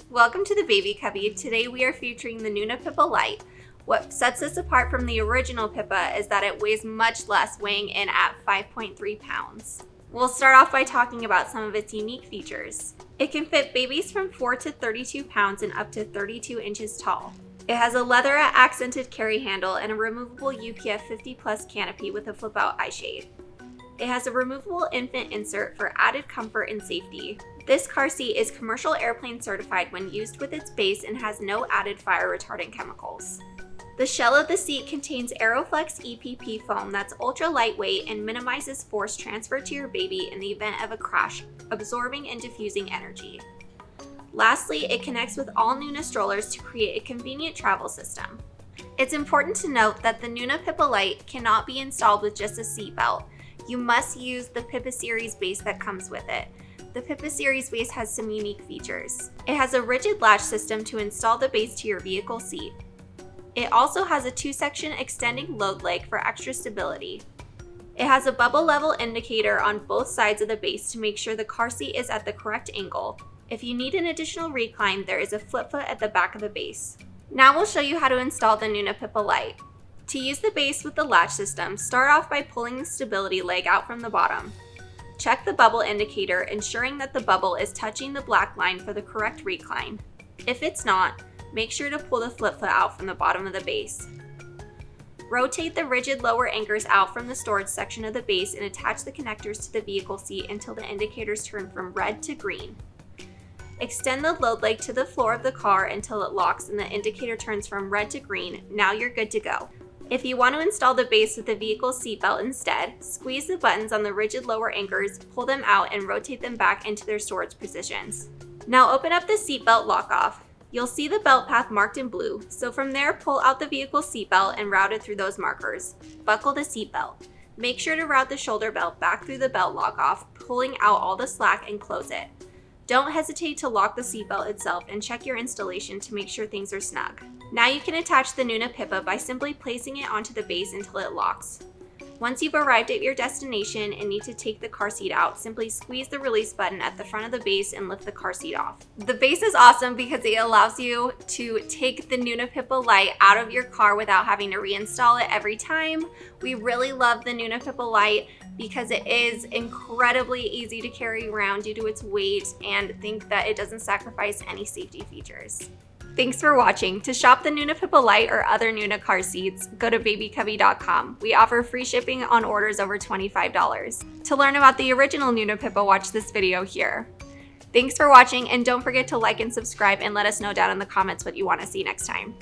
Welcome to the Baby Cubby. Today we are featuring the Nuna PIPA Lite. What sets this apart from the original PIPA is that it weighs much less, weighing in at 5.3 pounds. We'll start off by talking about some of its unique features. It can fit babies from 4 to 32 pounds and up to 32 inches tall. It has a leather accented carry handle and a removable UPF 50 plus canopy with a flip out eye shade. It has a removable infant insert for added comfort and safety. This car seat is commercial airplane certified when used with its base and has no added fire retardant chemicals. The shell of the seat contains Aeroflex EPP foam that's ultra lightweight and minimizes force transfer to your baby in the event of a crash, absorbing and diffusing energy. Lastly, it connects with all Nuna strollers to create a convenient travel system. It's important to note that the Nuna PIPA Lite cannot be installed with just a seat belt. You must use the PIPA Series base that comes with it. The PIPA Series base has some unique features. It has a rigid latch system to install the base to your vehicle seat. It also has a 2-section extending load leg for extra stability. It has a bubble level indicator on both sides of the base to make sure the car seat is at the correct angle. If you need an additional recline, there is a flip foot at the back of the base. Now we'll show you how to install the Nuna PIPA Lite. To use the base with the latch system, start off by pulling the stability leg out from the bottom. Check the bubble indicator, ensuring that the bubble is touching the black line for the correct recline. If it's not, make sure to pull the flip foot out from the bottom of the base. Rotate the rigid lower anchors out from the storage section of the base and attach the connectors to the vehicle seat until the indicators turn from red to green. Extend the load leg to the floor of the car until it locks and the indicator turns from red to green. Now you're good to go. If you want to install the base with the vehicle seatbelt instead, squeeze the buttons on the rigid lower anchors, pull them out, and rotate them back into their storage positions. Now open up the seatbelt lock-off. You'll see the belt path marked in blue, so from there pull out the vehicle seatbelt and route it through those markers. Buckle the seatbelt. Make sure to route the shoulder belt back through the belt lock-off, pulling out all the slack and close it. Don't hesitate to lock the seatbelt itself and check your installation to make sure things are snug. Now you can attach the Nuna PIPA by simply placing it onto the base until it locks. Once you've arrived at your destination and need to take the car seat out, simply squeeze the release button at the front of the base and lift the car seat off. The base is awesome because it allows you to take the Nuna PIPA Lite out of your car without having to reinstall it every time. We really love the Nuna PIPA Lite because it is incredibly easy to carry around due to its weight, and think that it doesn't sacrifice any safety features. Thanks for watching. To shop the Nuna PIPA Lite or other Nuna car seats, go to babycubby.com. We offer free shipping on orders over $25. To learn about the original Nuna PIPA, watch this video here. Thanks for watching, and don't forget to like and subscribe and let us know down in the comments what you want to see next time.